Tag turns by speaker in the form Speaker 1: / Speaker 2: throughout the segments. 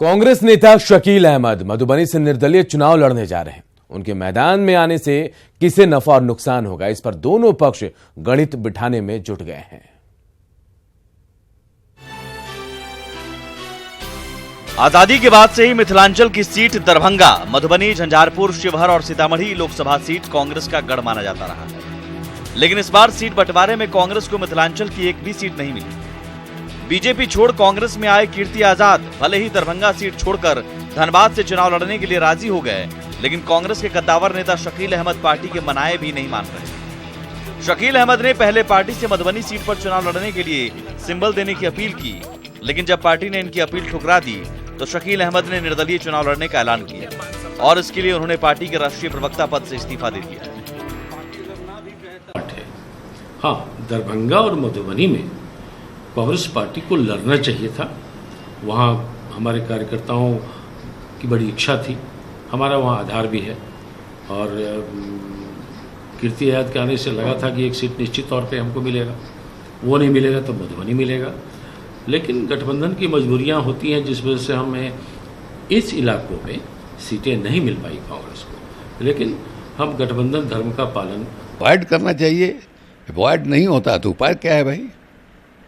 Speaker 1: कांग्रेस नेता शकील अहमद मधुबनी से निर्दलीय चुनाव लड़ने जा रहे हैं। उनके मैदान में आने से किसे नफा और नुकसान होगा, इस पर दोनों पक्ष गणित बिठाने में जुट गए हैं।
Speaker 2: आजादी के बाद से ही मिथिलांचल की सीट दरभंगा, मधुबनी, झंझारपुर, शिवहर और सीतामढ़ी लोकसभा सीट कांग्रेस का गढ़ माना जाता रहा है। लेकिन इस बार सीट बंटवारे में कांग्रेस को मिथिलांचल की एक भी सीट नहीं मिली। बीजेपी छोड़ कांग्रेस में आए कीर्ति आजाद भले ही दरभंगा सीट छोड़कर धनबाद से चुनाव लड़ने के लिए राजी हो गए, लेकिन कांग्रेस के कद्दावर नेता शकील अहमद पार्टी के मनाए भी नहीं मान रहे। शकील अहमद ने पहले पार्टी से मधुबनी सीट पर चुनाव लड़ने के लिए सिंबल देने की अपील की, लेकिन जब पार्टी ने इनकी अपील ठुकरा दी तो शकील अहमद ने निर्दलीय चुनाव लड़ने का ऐलान किया और इसके लिए उन्होंने पार्टी के राष्ट्रीय प्रवक्ता पद से इस्तीफा दे दिया।
Speaker 3: हाँ, दरभंगा और मधुबनी में कांग्रेस पार्टी को लड़ना चाहिए था। वहाँ हमारे कार्यकर्ताओं की बड़ी इच्छा थी, हमारा वहाँ आधार भी है और कीर्ति आजाद के आने से लगा था कि एक सीट निश्चित तौर पे हमको मिलेगा, वो नहीं मिलेगा तो मधुबनी मिलेगा। लेकिन गठबंधन की मजबूरियाँ होती हैं जिस वजह से हमें इस इलाकों में सीटें नहीं मिल पाई कांग्रेस को, लेकिन हम गठबंधन धर्म का पालन
Speaker 4: अवॉइड करना चाहिए। अवॉइड नहीं होता तो उपाय क्या है भाई,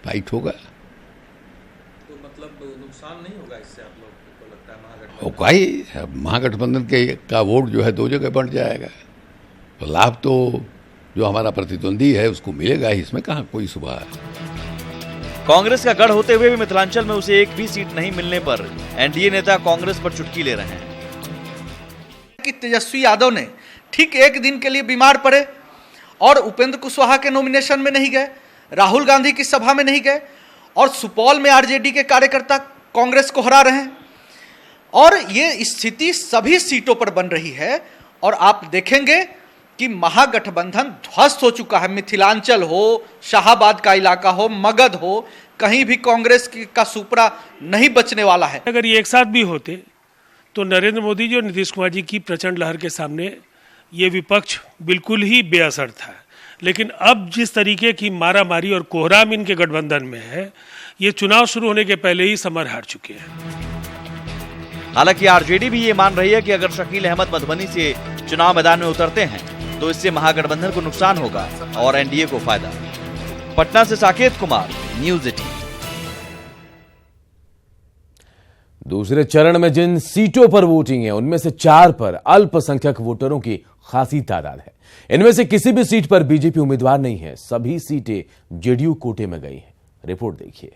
Speaker 4: फाइट होगा।
Speaker 5: तो मतलब नुकसान नहीं होगा इससे, आप लोग को लगता है महागठबंधन?
Speaker 4: होगा ही, महागठबंधन का वोट जो है दो जगह बढ़ जाएगा, तो लाभ तो जो हमारा प्रतिद्वंदी है उसको मिलेगा ही, इसमें कहाँ कोई सुबह है।
Speaker 2: कांग्रेस का गढ़ होते हुए भी मिथिलांचल में उसे एक भी सीट नहीं मिलने पर एनडीए नेता कांग्रेस पर चुटकी ले रहे हैं
Speaker 6: कि तेजस्वी यादव ने ठीक एक दिन के लिए बीमार पड़े और उपेंद्र कुशवाहा के नॉमिनेशन में नहीं गए, राहुल गांधी की सभा में नहीं गए और सुपौल में आरजेडी के कार्यकर्ता कांग्रेस को हरा रहे हैं और ये स्थिति सभी सीटों पर बन रही है। और आप देखेंगे कि महागठबंधन ध्वस्त हो चुका है। मिथिलांचल हो, शाहाबाद का इलाका हो, मगध हो, कहीं भी कांग्रेस का सुपरा नहीं बचने वाला है।
Speaker 7: अगर ये एक साथ भी होते तो नरेंद्र मोदी जी और नीतीश कुमार जी की प्रचंड लहर के सामने ये विपक्ष बिल्कुल ही बेअसर था। लेकिन अब जिस तरीके की मारामारी और कोहराम इनके गठबंधन में है, ये चुनाव शुरू होने के पहले ही समर हार चुके हैं।
Speaker 2: हालांकि आरजेडी भी ये मान रही है कि अगर शकील अहमद मधुबनी से चुनाव मैदान में उतरते हैं तो इससे महागठबंधन को नुकसान होगा और एनडीए को फायदा। पटना से साकेत कुमार, न्यूज़ 18।
Speaker 1: दूसरे चरण में जिन सीटों पर वोटिंग है उनमें से 4 पर अल्पसंख्यक वोटरों की खासी तादाद है। इनमें से किसी भी सीट पर बीजेपी उम्मीदवार नहीं है, सभी सीटें जेडीयू कोटे में गई हैं। रिपोर्ट देखिए।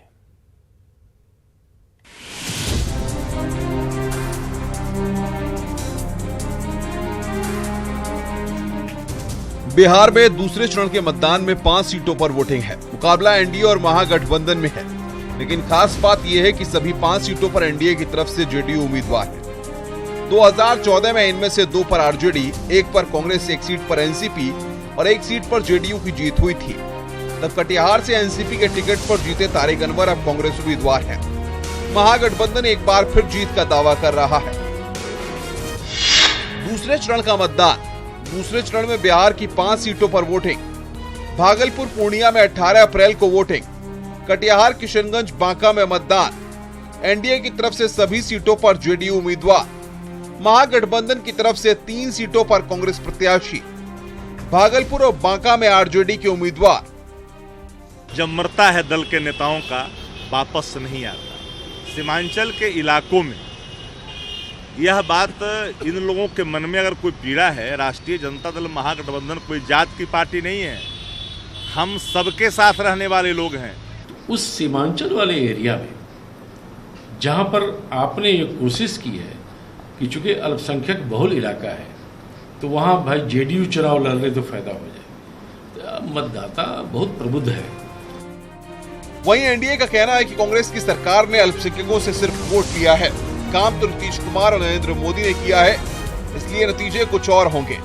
Speaker 8: बिहार में दूसरे चरण के मतदान में 5 सीटों पर वोटिंग है। मुकाबला एनडीए और महागठबंधन में है, लेकिन खास बात यह है कि सभी 5 सीटों पर एनडीए की तरफ से जेडीयू उम्मीदवार है। 2014 में इनमें से 2 पर आरजेडी, 1 पर कांग्रेस, 1 सीट पर एनसीपी और 1 सीट पर जेडीयू की जीत हुई थी। तब कटिहार से एनसीपी के टिकट पर जीते तारिक अनवर अब कांग्रेस उम्मीदवार हैं। महागठबंधन एक बार फिर जीत का दावा कर रहा है। दूसरे चरण का मतदान। दूसरे चरण में बिहार की 5 सीटों पर वोटिंग। भागलपुर, पूर्णिया में 18 अप्रैल को वोटिंग। कटिहार, किशनगंज, बांका में मतदान। एनडीए की तरफ से सभी सीटों पर जेडीयू उम्मीदवार। महागठबंधन की तरफ से 3 सीटों पर कांग्रेस प्रत्याशी। भागलपुर और बांका में आरजेडी के उम्मीदवार।
Speaker 9: जब मरता है दल के नेताओं का वापस नहीं आता। सीमांचल के इलाकों में यह बात इन लोगों के मन में अगर कोई पीड़ा है, राष्ट्रीय जनता दल महागठबंधन कोई जात की पार्टी नहीं है, हम सबके साथ रहने वाले लोग हैं।
Speaker 3: उस सीमांचल वाले एरिया में जहां पर आपने ये कोशिश की है कि चूंकि अल्पसंख्यक बहुल इलाका है तो वहां भाई जेडीयू चुनाव लड़ने तो फायदा हो जाए, तो मतदाता बहुत प्रबुद्ध है।
Speaker 8: वहीं एनडीए का कहना है कि कांग्रेस की सरकार ने अल्पसंख्यकों से सिर्फ वोट लिया है, काम तो नीतीश कुमार और नरेंद्र मोदी ने किया है, इसलिए नतीजे कुछ और होंगे।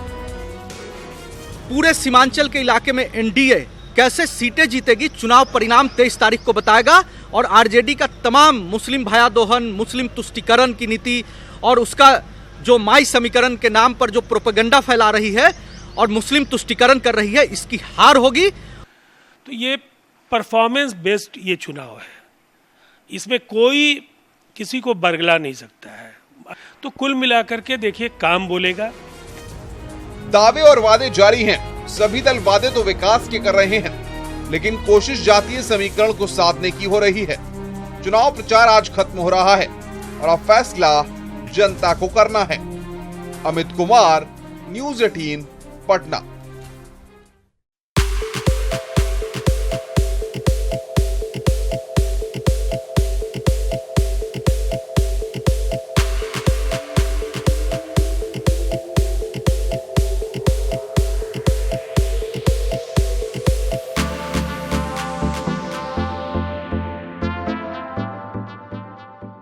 Speaker 6: पूरे सीमांचल के इलाके में एनडीए कैसे सीटें जीतेगी, चुनाव परिणाम 23 तारीख को बताएगा। और आरजेडी का तमाम मुस्लिम भयादोहन, मुस्लिम तुष्टीकरण की नीति और उसका जो माई समीकरण के नाम पर जो प्रोपेगेंडा फैला रही है और मुस्लिम तुष्टीकरण कर रही है, इसकी हार होगी।
Speaker 7: तो ये परफॉर्मेंस बेस्ड ये चुनाव है, इसमें कोई किसी को बरगला नहीं सकता है। तो कुल मिलाकर के देखिए, काम बोलेगा।
Speaker 8: दावे और वादे जारी हैं। सभी दल वादे तो विकास के कर रहे हैं, लेकिन कोशिश जातीय समीकरण को साधने की हो रही है। चुनाव प्रचार आज खत्म हो रहा है और अब फैसला जनता को करना है। अमित कुमार, न्यूज़ 18, पटना।